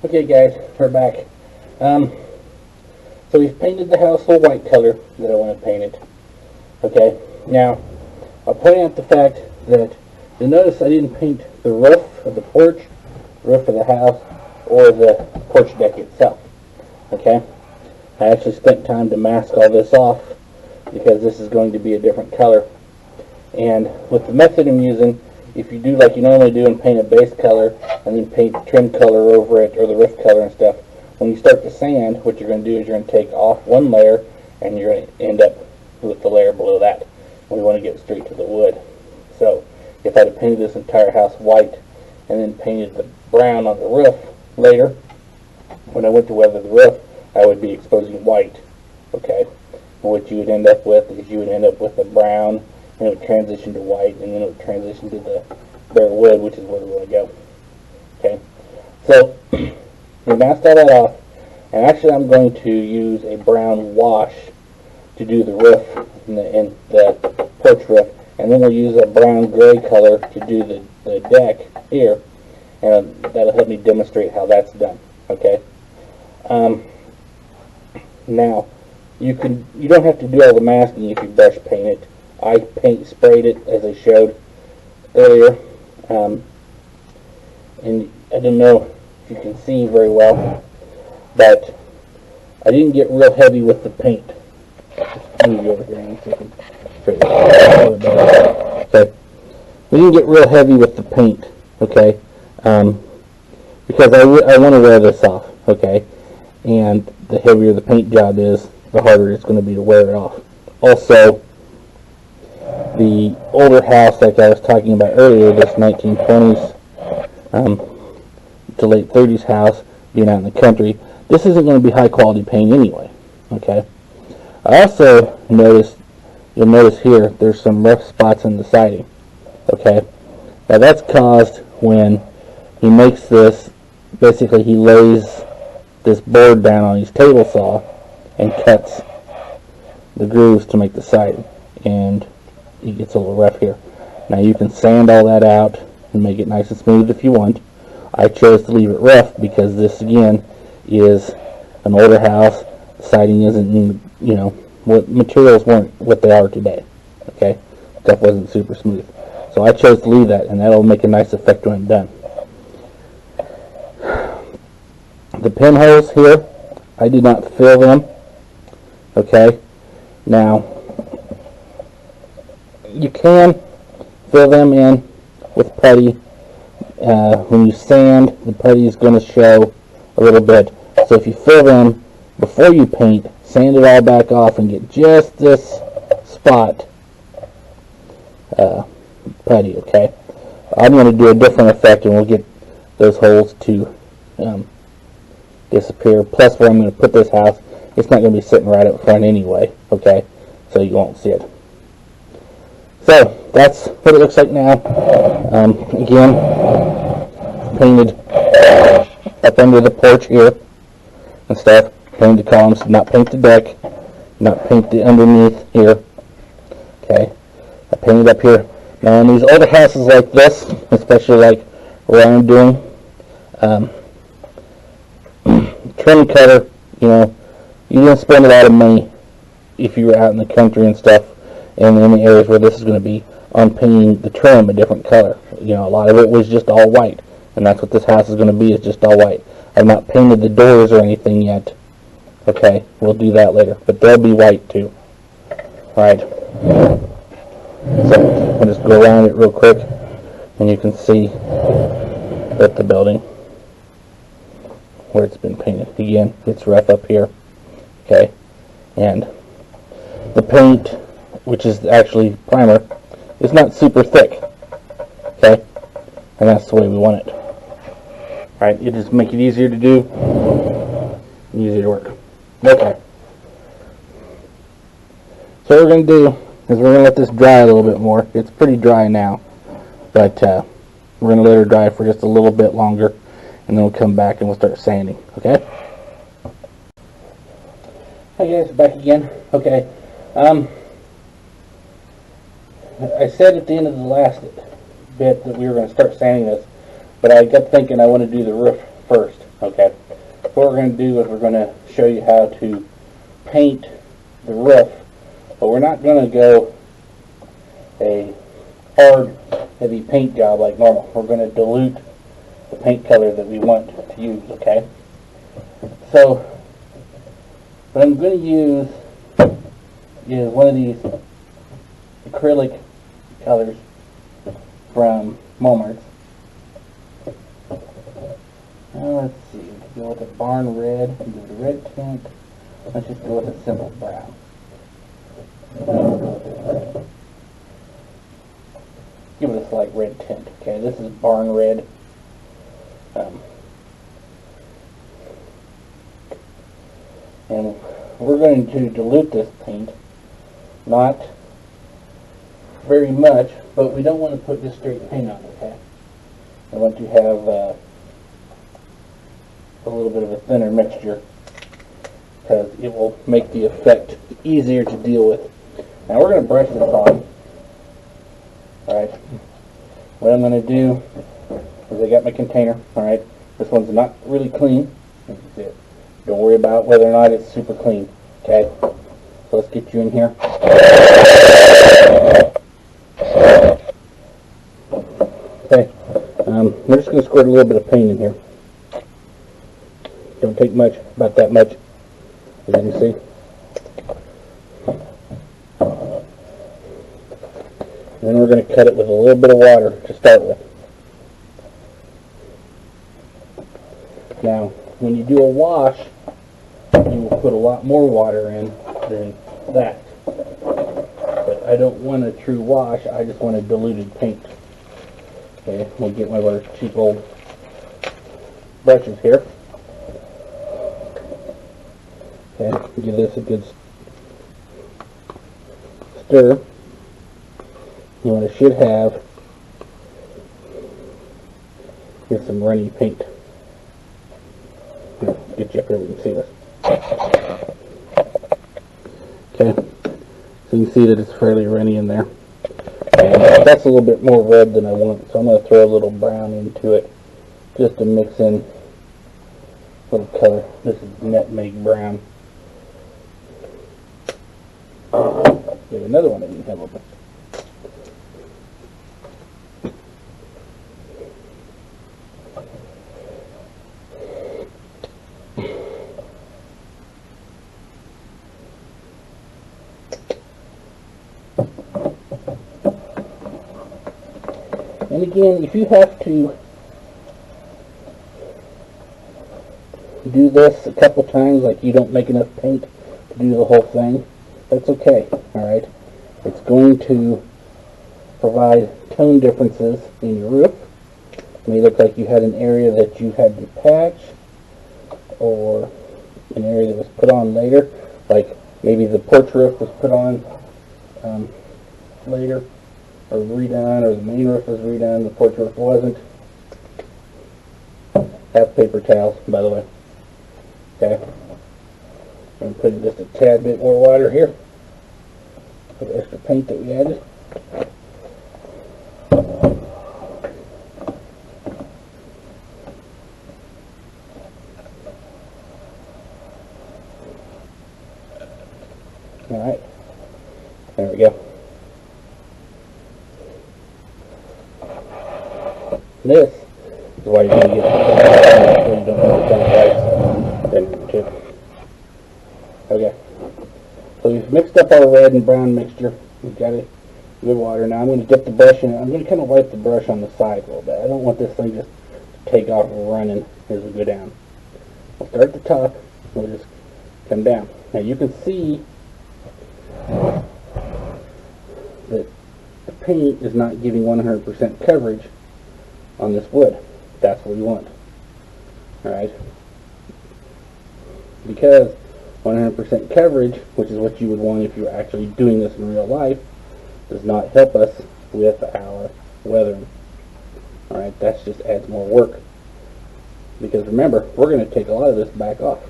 Okay guys, we're back. So we've painted the house a white color that I want to paint it. Okay, now I'll point out the fact that you'll notice I didn't paint the roof of the porch, roof of the house, or the porch deck itself. Okay, I actually spent time to mask all this off because this is going to be a different color. And with the method I'm using, if you do like you normally do and paint a base color and then paint the trim color over it or the roof color and stuff, when you start to sand, what you're going to do is you're going to take off one layer and you're going to end up with the layer below that. We want to get straight to the wood. So if I'd have painted this entire house white and then painted the brown on the roof later, when I went to weather the roof, I would be exposing white. Okay, and what you would end up with is you would end up with a brown, and it would transition to white, and then it would transition to the bare wood, which is where we want to go. Okay, so we masked all that off, and actually I'm going to use a brown wash to do the roof and the porch roof, and then we'll use a brown gray color to do the deck here, and that'll help me demonstrate how that's done. Okay. Now you don't have to do all the masking if you brush paint it. I sprayed it as I showed earlier, and I don't know if you can see very well, but I didn't get real heavy with the paint. Let me go over here and see if I can okay. We didn't get real heavy with the paint, okay, because I want to wear this off, okay, and the heavier the paint job is, the harder it's going to be to wear it off. Also, the older house, like I was talking about earlier, this 1920s to late 30s house, being out in the country, this isn't going to be high quality paint anyway. Okay. I also you'll notice here, there's some rough spots in the siding. Okay. Now that's caused when he makes this, basically he lays this board down on his table saw and cuts the grooves to make the siding, and it gets a little rough here. Now you can sand all that out and make it nice and smooth if you want. I chose to leave it rough because this again is an older house. The siding isn't, what materials weren't what they are today. Okay, stuff wasn't super smooth, so I chose to leave that, and that'll make a nice effect when I'm done. The pinholes here, I did not fill them. Okay, now you can fill them in with putty. When you sand, the putty is going to show a little bit. So if you fill them before you paint, sand it all back off and get just this spot putty. Okay, I'm going to do a different effect, and we'll get those holes to disappear. Plus, where I'm going to put this house, it's not going to be sitting right up front anyway. Okay, so you won't see it. So that's what it looks like now. Again, painted up under the porch here and stuff. Painted the columns, not paint the deck, not paint the underneath here. Okay, I painted up here. Now in these older houses like this, especially like what I'm doing, trim color, you didn't spend a lot of money if you were out in the country and stuff, and in the areas where this is going to be, on painting the trim a different color. A lot of it was just all white, and that's what this house is going to be, is just all white. I've not painted the doors or anything yet. Okay, we'll do that later, but they'll be white too. Alright, so I'll just go around it real quick, and you can see that the building, where it's been painted, again, it's rough up here. Okay, and the paint, which is actually primer, is not super thick. Okay, and that's the way we want it. Alright, you just make it easier to do, easier to work. Okay, so what we're going to do is we're going to let this dry a little bit more. It's pretty dry now, but we're going to let her dry for just a little bit longer, and then we'll come back and we'll start sanding. Okay? Hi guys, back again. Okay, I said at the end of the last bit that we were going to start sanding this, but I got thinking I want to do the roof first. Okay, what we're going to do is we're going to show you how to paint the roof, but we're not going to go a hard, heavy paint job like normal. We're going to dilute the paint color that we want to use, okay? So, what I'm going to use is one of these acrylic colors from Walmart. Let's see, we can go with a barn red, we can do the red tint. Let's just go with a simple brown. Give it a slight red tint, okay? This is barn red. And we're going to dilute this paint, not very much, but we don't want to put just straight paint on it, okay? I want to have a little bit of a thinner mixture because it will make the effect easier to deal with. Now we're going to brush this on. Alright, what I'm going to do is I got my container. Alright, this one's not really clean. Don't worry about whether or not it's super clean. Okay, so let's get you in here. Okay, we're just going to squirt a little bit of paint in here. Don't take much, about that much, as you can see. And then we're going to cut it with a little bit of water to start with. Now, when you do a wash, you will put a lot more water in than that. But I don't want a true wash, I just want a diluted paint. Okay, we'll get one of our cheap old brushes here. Okay, give this a good stir. And what I should have is some runny paint. Here, get you up here so you can see this. Okay, so you can see that it's fairly runny in there. And that's a little bit more red than I want, so I'm going to throw a little brown into it just to mix in a little color. This is nutmeg brown. Get another one that you can have open. And again, if you have to do this a couple times, like you don't make enough paint to do the whole thing, that's okay, alright? It's going to provide tone differences in your roof. It may look like you had an area that you had to patch, or an area that was put on later, like maybe the porch roof was put on later, or redone, or the main roof was redone, the porch roof wasn't. Have paper towels, by the way. Okay. I'm putting just a tad bit more water here for the extra paint that we added. Alright. There we go. This is why you're going to get so you don't have to dump rice then too. Okay. So we've mixed up our red and brown mixture. We've got it good water. Now I'm going to dip the brush in it. I'm going to kind of wipe the brush on the side a little bit. I don't want this thing just to take off running as we go down. We'll start at the top. We'll just come down. Now you can see that the paint is not giving 100% coverage on this wood. That's what we want. Alright? Because 100% coverage, which is what you would want if you're actually doing this in real life, does not help us with our weathering. Alright? That just adds more work. Because remember, we're going to take a lot of this back off.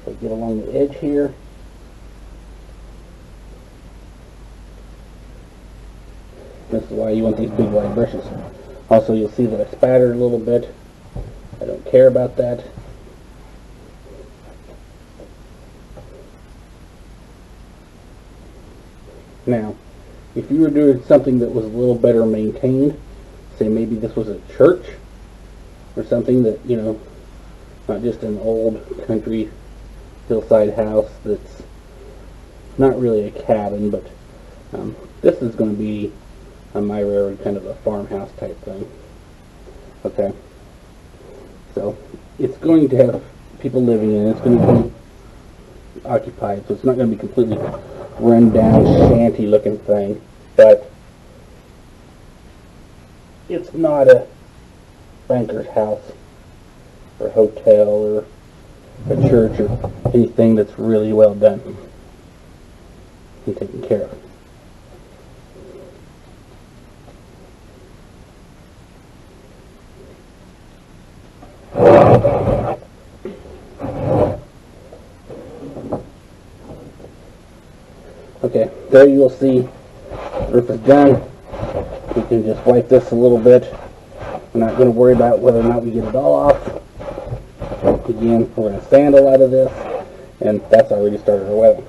So get along the edge here. This is why you want these big wide brushes. Also, you'll see that I spattered a little bit I don't care about that. Now, if you were doing something that was a little better maintained, say maybe this was a church or something that, you know, not just an old country hillside house that's not really a cabin, but this is going to be on my railroad kind of a farmhouse type thing. Okay, so it's going to have people living in it. It's going to be occupied, so it's not going to be completely run down shanty looking thing, but it's not a banker's house or hotel or a church or anything that's really well done and taken care of. Okay, there you will see the roof is done. We can just wipe this a little bit. We're not going to worry about whether or not we get it all off. Again, we're going to sand a lot of this, and that's already started our webbing.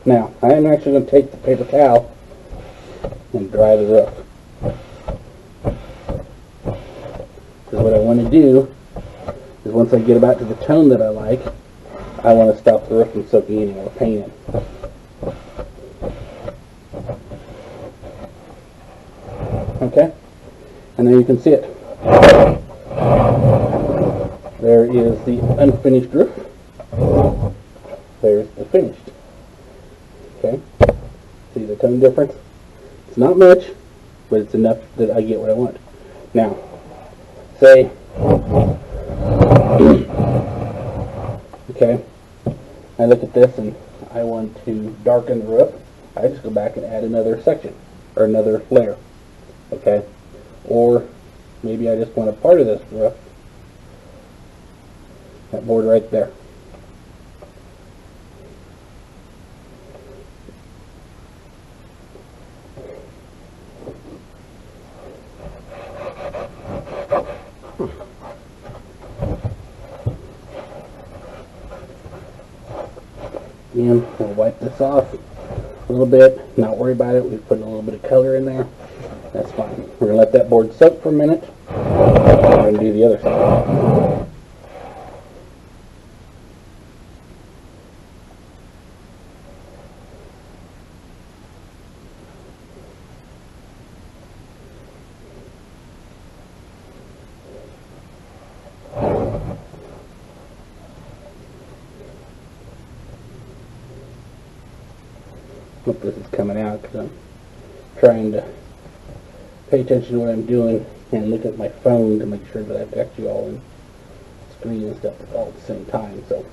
Now, I am actually going to take the paper towel and dry the roof. Because what I want to do is once I get about to the tone that I like, I want to stop the roof from soaking any more paint in. Okay? And there you can see it. There is the unfinished roof. There's the finished. Okay? See the tone difference? It's not much, but it's enough that I get what I want. Now, say, okay, I look at this and I want to darken the roof. I just go back and add another section or another layer. Okay? Or maybe I just want a part of this roof, that board right there. Again, we'll wipe this off a little bit, not worry about it. We've put a little bit of color in there. That's fine. We're going to let that board soak for a minute. We're going to do the other side. Hope this is coming out because I'm trying to pay attention to what I'm doing and look at my phone to make sure that I've got you all in screen and stuff all at the same time. So,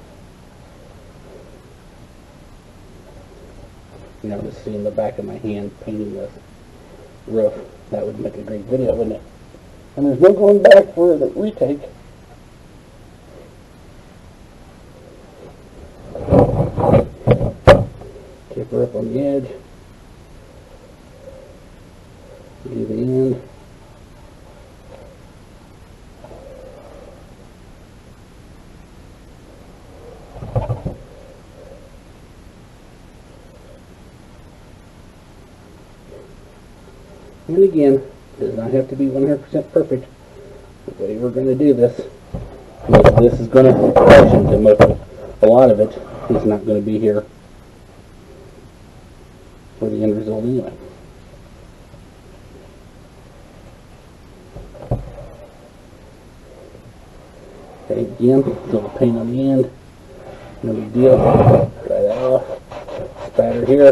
you know, just seeing the back of my hand painting this roof, that would make a great video, wouldn't it? And there's no going back for the retake. Taper up on the edge. Do the end. And again, it does not have to be 100% perfect. The way we're going to do this, most of this is going to function, and a lot of it is not going to be here for the end result anyway. Okay, again, a little paint on the end. No big deal. Dry that off. Spatter here.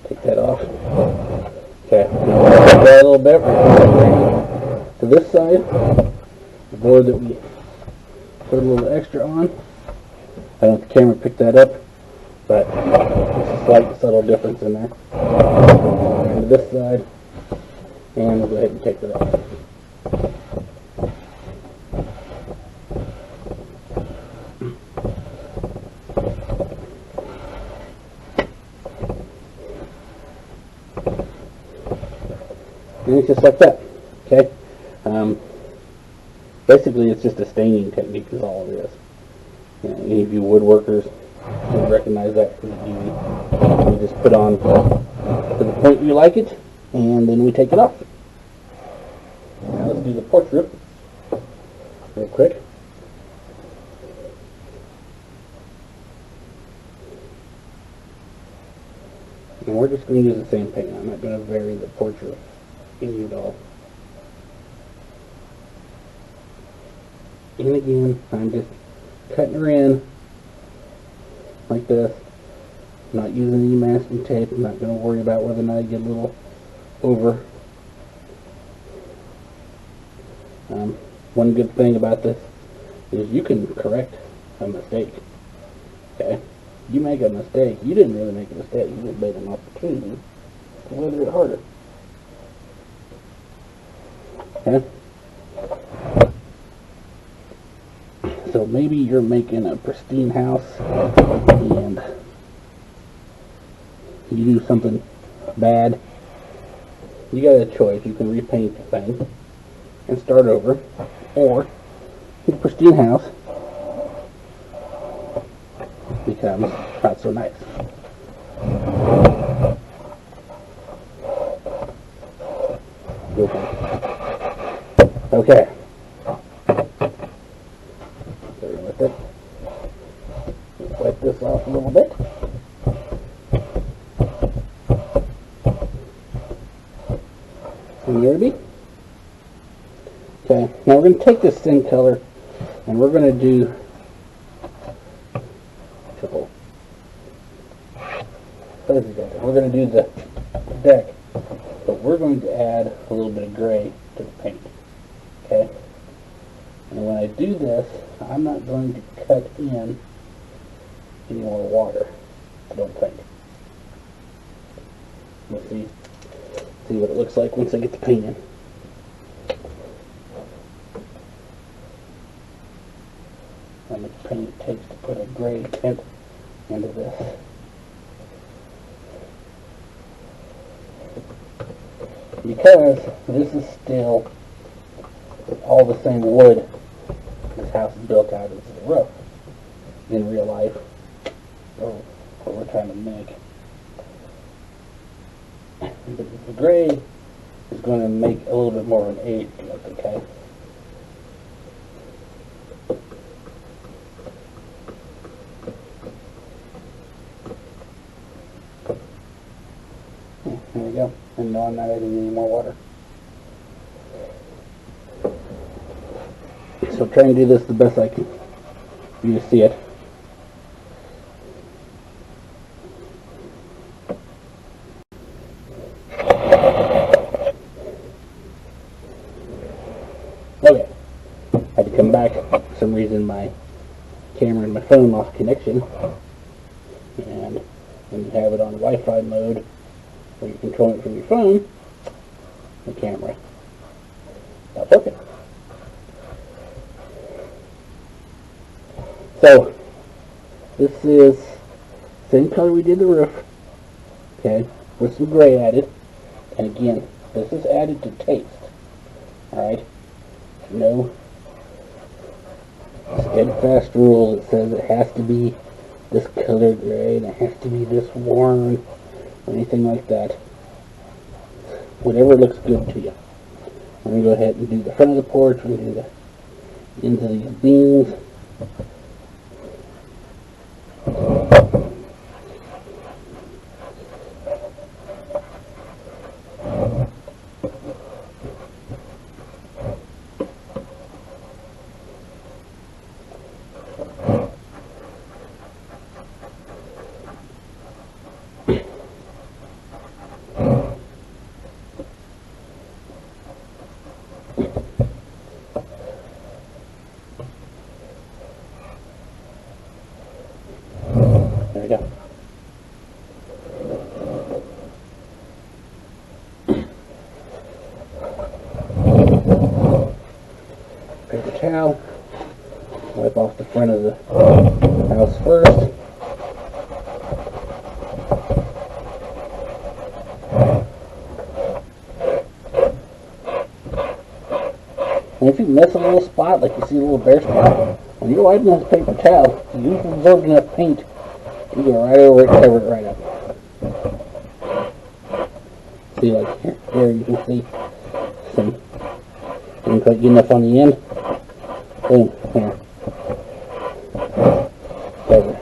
Take that off. Okay, now dry a little bit. To this side, the board that we put a little extra on. I don't know if the camera picked that up, but there's a slight subtle difference in there. And to this side, and we'll go ahead and take it off. And it's just like that. Okay. Basically, it's just a staining technique is all it is. You know, any of you woodworkers can recognize that pretty easy. We just put on to the point you like it, and then we take it off. Now let's do the porch roof real quick. And we're just going to use the same paint. I'm not going to vary the porch roof any at all. And again, I'm just cutting her in like this. I'm not using any masking tape. I'm not going to worry about whether or not I get a little over. One good thing about this is you can correct a mistake. Okay? You make a mistake. You didn't really make a mistake. You just made an opportunity to weather it harder. Okay? So maybe you're making a pristine house and you do something bad. You got a choice. You can repaint the thing and start over, or the pristine house becomes not so nice. Okay. Wipe this off a little bit. And there be. Okay, now we're going to take this thin color and we're going to do triple. We're going to do the deck, but we're going to add a little bit of gray to the paint. Okay? And when I do this, I'm not going to cut in any more water, I don't think. Let's see what it looks like once I get the paint in. How much paint it takes to put a gray tint into this. Because this is still all the same wood this house is built out as the roof in real life, or what we're trying to make. But the gray is going to make a little bit more of an aged look, okay? There we go. And no, I'm not adding any more water. So try and do this the best I can for you to see it. Okay. I had to come back. For some reason my camera and my phone lost connection. And when you have it on Wi-Fi mode, where you control it from your phone, the camera stops working. So, this is the same color we did the roof, okay, with some gray added. And again, this is added to taste, alright? No steadfast rule that says it has to be this color gray and it has to be this worn or anything like that. Whatever looks good to you. I'm going to go ahead and do the front of the porch. We're going to do the ends of these beams. There we go. Paper towel. Wipe off the front of the house first. if you miss a little spot, like you see a little bare spot, when you're wiping this paper towel, you've absorbed enough paint, you go right over it, cover it right up. See, like here you can see some, didn't quite get enough on the end. Boom, here. Cover.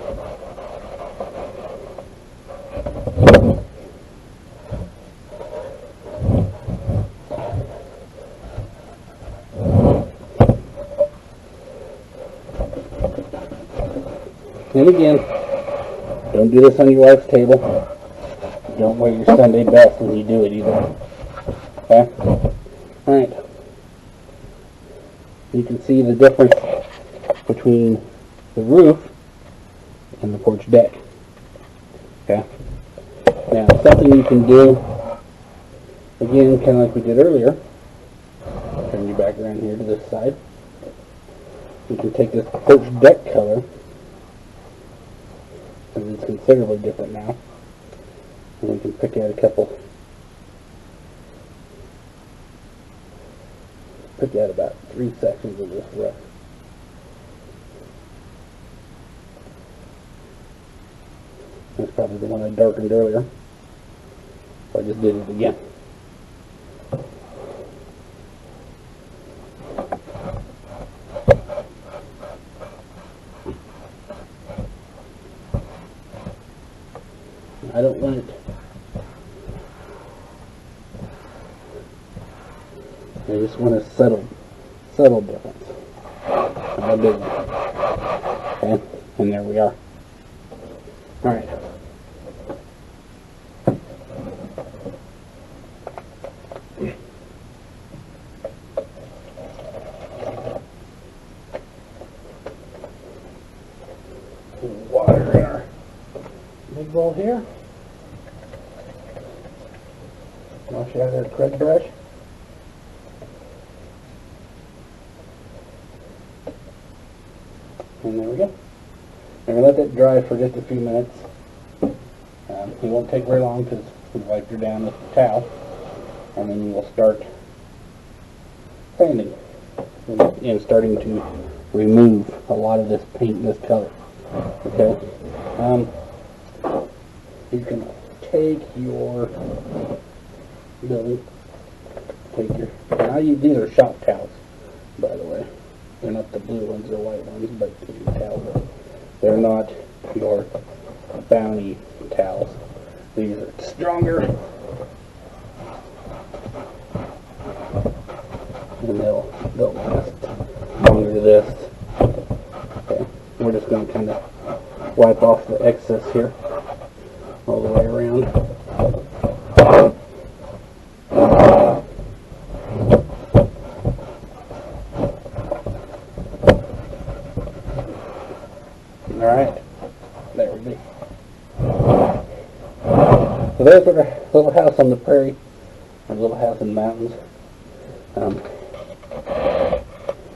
And again, don't do this on your wife's table. Don't wear your Sunday best when you do it either. Okay? Alright. You can see the difference between the roof and the porch deck. Okay? Now, something you can do, again, kind of like we did earlier, turn you back around here to this side. You can take this porch deck color, and it's considerably different now. And we can pick out a couple, pick out about 3 sections of this roof. That's probably the one I darkened earlier. So I just did it again. I don't want it. I just want a subtle difference. Not a big one. Okay, and there we are. All right. Water in our big bowl here. Wash out our crud brush. And there we go. I'm going to let that dry for just a few minutes. It won't take very long because we wiped her down with the towel. And then we'll start sanding and starting to remove a lot of this paint and this color. Okay? You can take your now these are shop towels, by the way. They're not the blue ones or white ones, but your towels. They're not your Bounty towels. These are stronger, and they'll last longer than this. Okay, we're just going to kind of wipe off the excess here all the way around. Alright, there we be. So there's our little house on the prairie, our little house in the mountains.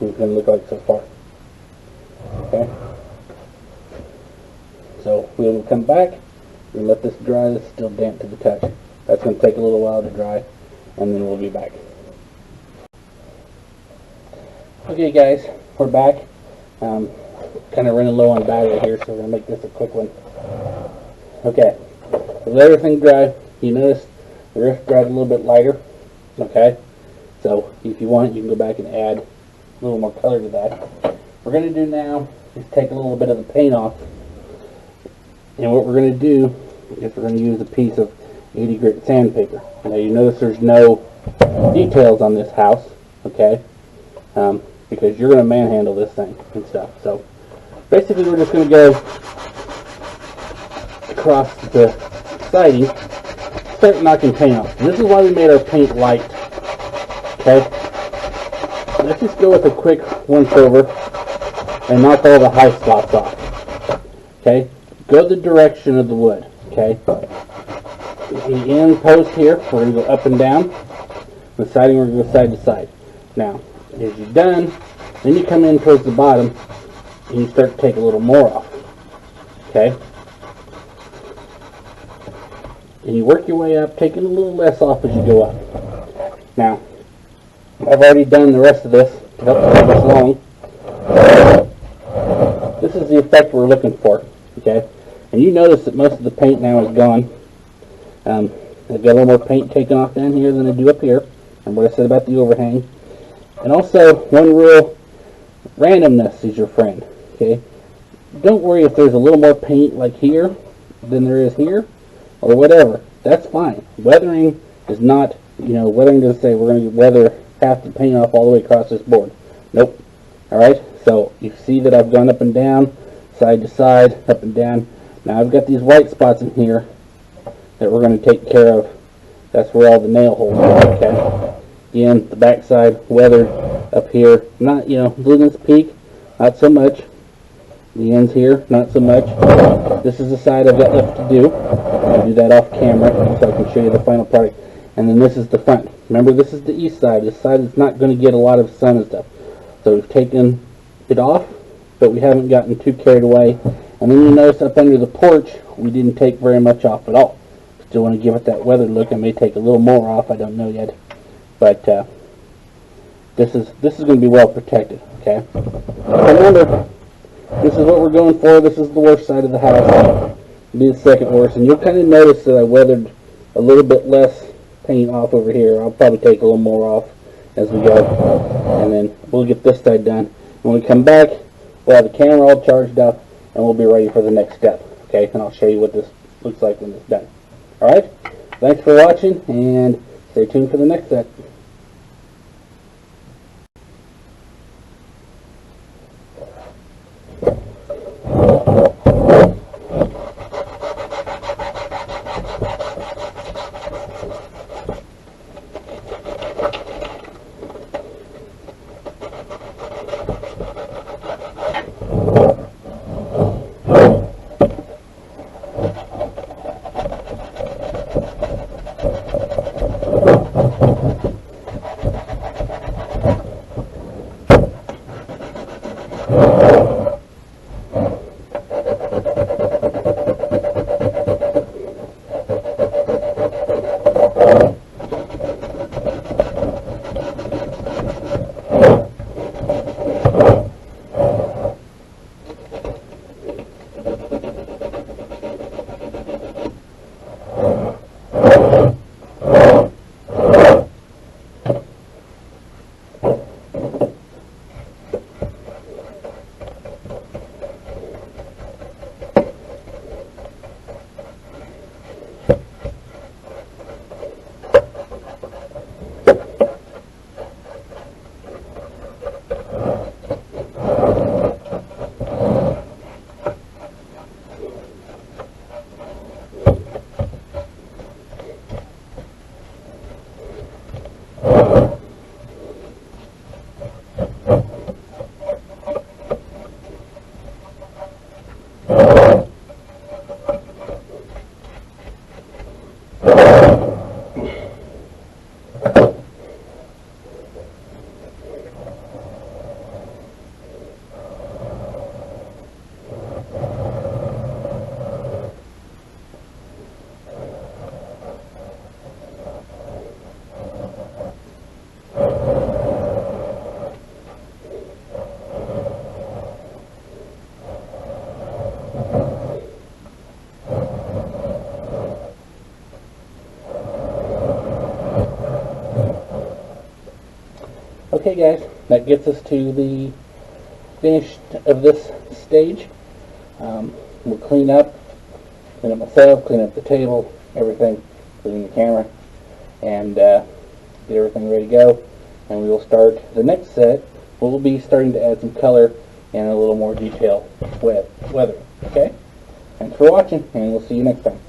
It's going to look like so far. Okay? So we'll come back, we'll let this dry. This is still damp to the touch. That's going to take a little while to dry, and then we'll be back. Okay guys, we're back. Kind of running low on battery here, so we're going to make this a quick one. Okay, so let everything dry. You notice the roof dried a little bit lighter. Okay, so if you want, you can go back and add a little more color to that. What we're going to do now is take a little bit of the paint off, and what we're going to do is we're going to use a piece of 80 grit sandpaper. Now you notice there's no details on this house, okay, because you're going to manhandle this thing and stuff. So basically we're just going to go across the siding, start knocking paint off. This is why we made our paint light. Okay, let's just go with a quick once over and knock all the high spots off. Okay, go the direction of the wood. Okay, on the end post here, we're going to go up and down. The siding, we're going to go side to side. Now, as you're done, then you come in towards the bottom and you start to take a little more off. Okay, and you work your way up, taking a little less off as you go up. Now, I've already done the rest of this to help move us along. This is the effect we're looking for, okay? And you notice that most of the paint now is gone. I've got a little more paint taken off down here than I do up here, and what I said about the overhang. And also, one rule, randomness is your friend, okay? Don't worry if there's a little more paint like here than there is here, or whatever. That's fine. Weathering is not, weathering doesn't say we're going to weather half the paint off all the way across this board. Nope. Alright, so you see that I've gone up and down, side to side, up and down. Now I've got these white spots in here that we're going to take care of. That's where all the nail holes are, okay? Again, the back side weathered up here. Not, Luden's Peak, not so much. The ends here, not so much. This is the side I've got left to do. I'll do that off camera so I can show you the final product. And then this is the front. Remember, this is the east side. This side is not going to get a lot of sun and stuff. So we've taken it off, but we haven't gotten too carried away. And then you notice up under the porch, we didn't take very much off at all. Still want to give it that weathered look. I may take a little more off, I don't know yet. But this is going to be well protected, okay? Remember, this is what we're going for. This is the worst side of the house. It'll be the second worst. And you'll kind of notice that I weathered a little bit less paint off over here. I'll probably take a little more off as we go. And then we'll get this side done. When we come back, we'll have the camera all charged up, and we'll be ready for the next step, okay? And I'll show you what this looks like when it's done. Alright? Thanks for watching, and stay tuned for the next set. Okay guys, that gets us to the finish of this stage. We'll clean up myself, clean up the table, everything, including the camera, and get everything ready to go. And we will start the next set. We'll be starting to add some color and a little more detail weathering. Okay? Thanks for watching, and we'll see you next time.